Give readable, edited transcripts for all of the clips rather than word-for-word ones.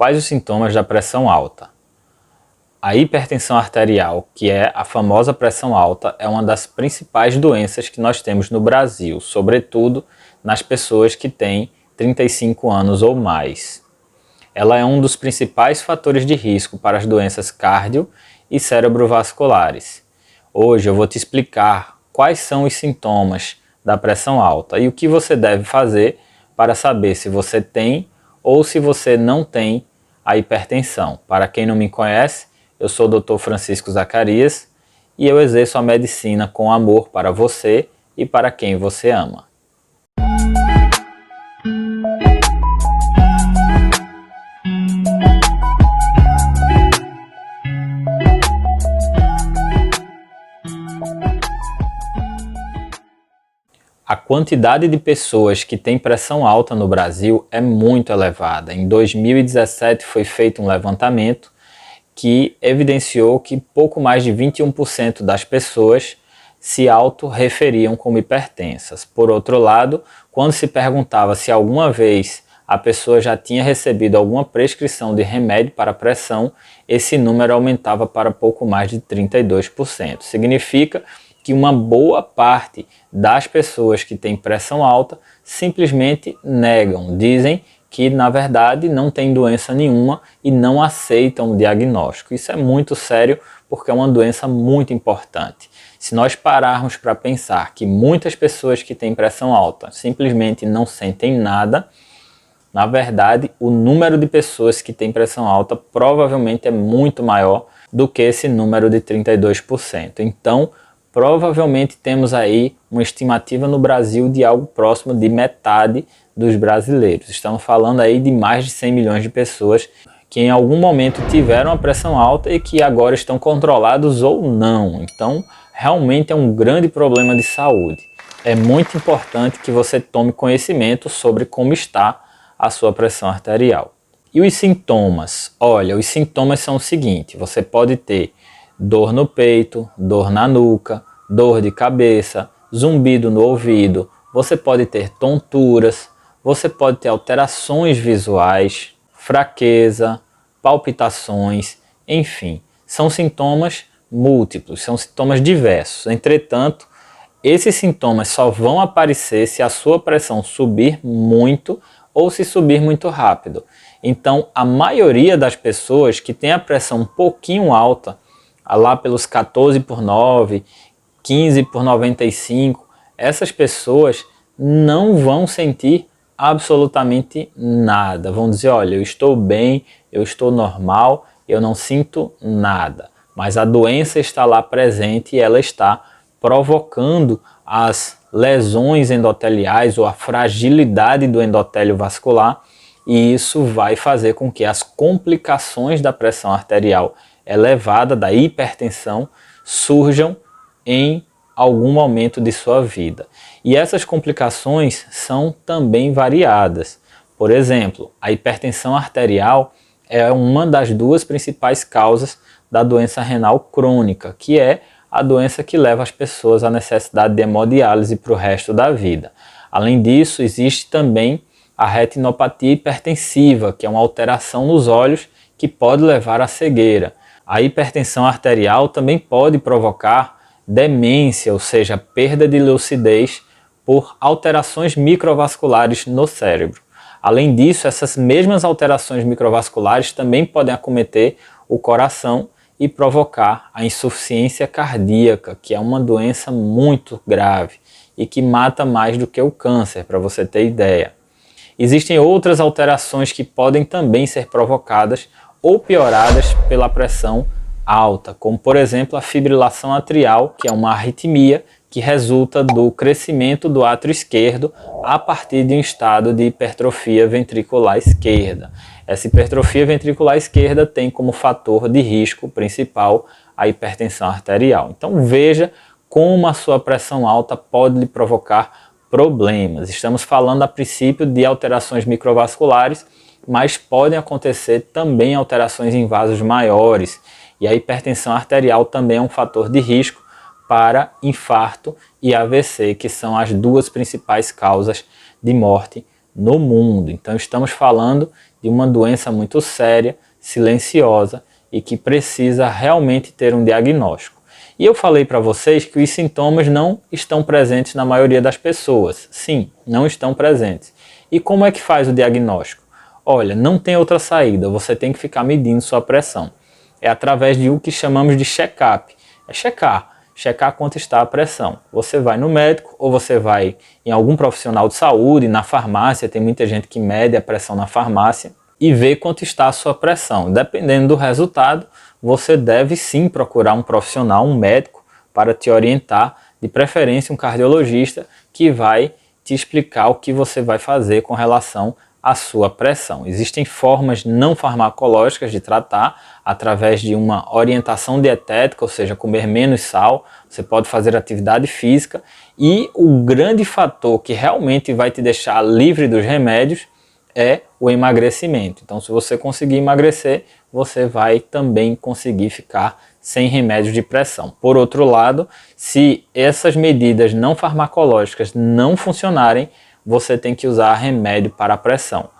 Quais os sintomas da pressão alta? A hipertensão arterial, que é a famosa pressão alta, é uma das principais doenças que nós temos no Brasil, sobretudo nas pessoas que têm 35 anos ou mais. Ela é um dos principais fatores de risco para as doenças cardio e cerebrovasculares. Hoje eu vou te explicar quais são os sintomas da pressão alta e o que você deve fazer para saber se você tem ou se você não tem a hipertensão. Para quem não me conhece, eu sou o Dr. Francisco Zacarias e eu exerço a medicina com amor para você e para quem você ama. A quantidade de pessoas que têm pressão alta no Brasil é muito elevada. Em 2017 foi feito um levantamento que evidenciou que pouco mais de 21% das pessoas se auto-referiam como hipertensas. Por outro lado, quando se perguntava se alguma vez a pessoa já tinha recebido alguma prescrição de remédio para pressão, esse número aumentava para pouco mais de 32%. Significa que uma boa parte das pessoas que têm pressão alta simplesmente negam, dizem que na verdade não tem doença nenhuma e não aceitam o diagnóstico. Isso é muito sério porque é uma doença muito importante. Se nós pararmos para pensar que muitas pessoas que têm pressão alta simplesmente não sentem nada, na verdade o número de pessoas que têm pressão alta provavelmente é muito maior do que esse número de 32%. Então, provavelmente temos aí uma estimativa no Brasil de algo próximo de metade dos brasileiros. Estamos falando aí de mais de 100 milhões de pessoas que em algum momento tiveram a pressão alta e que agora estão controlados ou não. Então, realmente é um grande problema de saúde. É muito importante que você tome conhecimento sobre como está a sua pressão arterial. E os sintomas? Olha, os sintomas são o seguinte: você pode ter dor no peito, dor na nuca, dor de cabeça, zumbido no ouvido, você pode ter tonturas, você pode ter alterações visuais, fraqueza, palpitações, enfim, são sintomas múltiplos, são sintomas diversos. Entretanto, esses sintomas só vão aparecer se a sua pressão subir muito ou se subir muito rápido. Então, a maioria das pessoas que tem a pressão um pouquinho alta, lá pelos 14/9, 15/95, essas pessoas não vão sentir absolutamente nada. Vão dizer, olha, eu estou bem, eu estou normal, eu não sinto nada. Mas a doença está lá presente e ela está provocando as lesões endoteliais ou a fragilidade do endotélio vascular, e isso vai fazer com que as complicações da pressão arterial elevada, da hipertensão, surjam em algum momento de sua vida. E essas complicações são também variadas. Por exemplo, a hipertensão arterial é uma das duas principais causas da doença renal crônica, que é a doença que leva as pessoas à necessidade de hemodiálise para o resto da vida. Além disso, existe também a retinopatia hipertensiva, que é uma alteração nos olhos que pode levar à cegueira. A hipertensão arterial também pode provocar demência, ou seja, perda de lucidez por alterações microvasculares no cérebro. Além disso, essas mesmas alterações microvasculares também podem acometer o coração e provocar a insuficiência cardíaca, que é uma doença muito grave e que mata mais do que o câncer, para você ter ideia. Existem outras alterações que podem também ser provocadas ou pioradas pela pressão alta, como por exemplo a fibrilação atrial, que é uma arritmia que resulta do crescimento do átrio esquerdo a partir de um estado de hipertrofia ventricular esquerda. Essa hipertrofia ventricular esquerda tem como fator de risco principal a hipertensão arterial. Então veja como a sua pressão alta pode lhe provocar problemas. Estamos falando a princípio de alterações microvasculares, mas podem acontecer também alterações em vasos maiores. E a hipertensão arterial também é um fator de risco para infarto e AVC, que são as duas principais causas de morte no mundo. Então estamos falando de uma doença muito séria, silenciosa e que precisa realmente ter um diagnóstico. E eu falei para vocês que os sintomas não estão presentes na maioria das pessoas. Sim, não estão presentes. E como é que faz o diagnóstico? Olha, não tem outra saída, você tem que ficar medindo sua pressão. É através de o que chamamos de check-up. É checar quanto está a pressão. Você vai no médico ou você vai em algum profissional de saúde, na farmácia, tem muita gente que mede a pressão na farmácia e vê quanto está a sua pressão. Dependendo do resultado, você deve sim procurar um profissional, um médico, para te orientar, de preferência um cardiologista, que vai te explicar o que você vai fazer com relação à sua pressão. Existem formas não farmacológicas de tratar, através de uma orientação dietética, ou seja, comer menos sal, você pode fazer atividade física, e o grande fator que realmente vai te deixar livre dos remédios é o emagrecimento. Então, se você conseguir emagrecer, você vai também conseguir ficar sem remédios de pressão. Por outro lado, se essas medidas não farmacológicas não funcionarem, você tem que usar remédio para a pressão.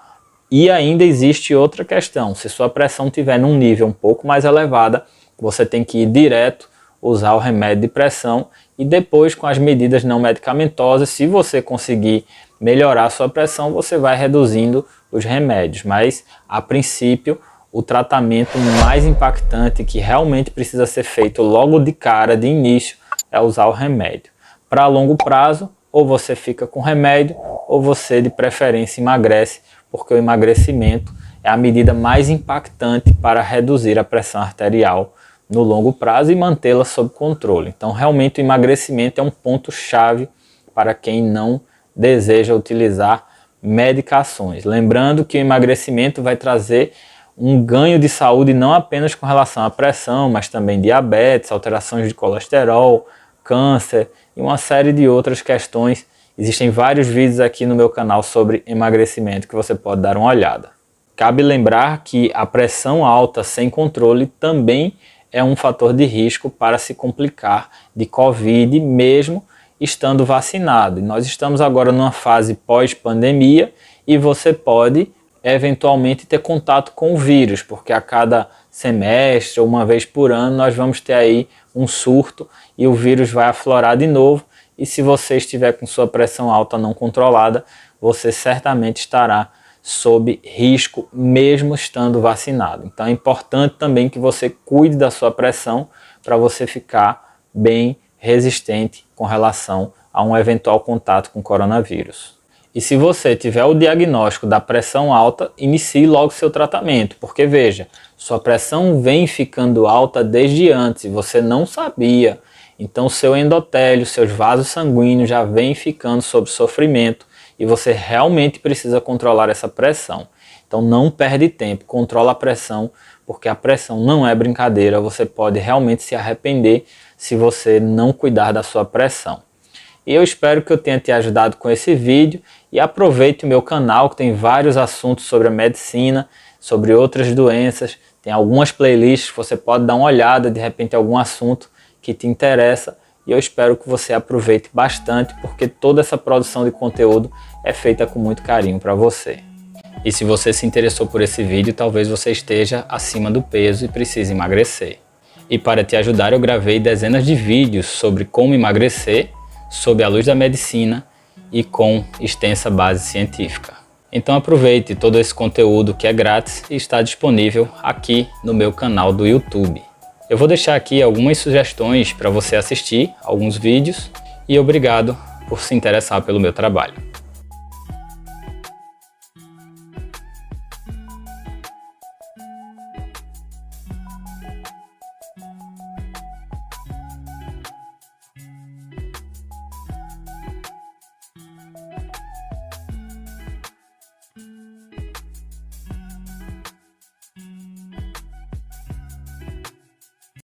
E ainda existe outra questão: se sua pressão estiver num nível um pouco mais elevada, você tem que ir direto usar o remédio de pressão e depois, com as medidas não medicamentosas, se você conseguir melhorar a sua pressão, você vai reduzindo os remédios. Mas, a princípio, o tratamento mais impactante que realmente precisa ser feito logo de cara, de início, é usar o remédio. Para longo prazo, ou você fica com remédio, ou você de preferência emagrece, porque o emagrecimento é a medida mais impactante para reduzir a pressão arterial no longo prazo e mantê-la sob controle. Então, realmente o emagrecimento é um ponto-chave para quem não deseja utilizar medicações. Lembrando que o emagrecimento vai trazer um ganho de saúde não apenas com relação à pressão, mas também diabetes, alterações de colesterol, câncer e uma série de outras questões. Existem vários vídeos aqui no meu canal sobre emagrecimento que você pode dar uma olhada. Cabe lembrar que a pressão alta sem controle também é um fator de risco para se complicar de Covid, mesmo estando vacinado. E nós estamos agora numa fase pós-pandemia e você pode eventualmente ter contato com o vírus, porque a cada semestre ou uma vez por ano nós vamos ter aí um surto e o vírus vai aflorar de novo. E se você estiver com sua pressão alta não controlada, você certamente estará sob risco mesmo estando vacinado. Então é importante também que você cuide da sua pressão para você ficar bem resistente com relação a um eventual contato com o coronavírus. E se você tiver o diagnóstico da pressão alta, inicie logo seu tratamento, porque veja, sua pressão vem ficando alta desde antes e você não sabia. Então seu endotélio, seus vasos sanguíneos já vêm ficando sob sofrimento e você realmente precisa controlar essa pressão. Então não perde tempo, controla a pressão, porque a pressão não é brincadeira, você pode realmente se arrepender se você não cuidar da sua pressão. E eu espero que eu tenha te ajudado com esse vídeo e aproveite o meu canal que tem vários assuntos sobre a medicina, sobre outras doenças, tem algumas playlists que você pode dar uma olhada, de repente algum assunto que te interessa, e eu espero que você aproveite bastante, porque toda essa produção de conteúdo é feita com muito carinho para você. E se você se interessou por esse vídeo, talvez você esteja acima do peso e precise emagrecer. E para te ajudar, eu gravei dezenas de vídeos sobre como emagrecer, sob a luz da medicina e com extensa base científica. Então aproveite todo esse conteúdo que é grátis e está disponível aqui no meu canal do YouTube. Eu vou deixar aqui algumas sugestões para você assistir alguns vídeos e obrigado por se interessar pelo meu trabalho.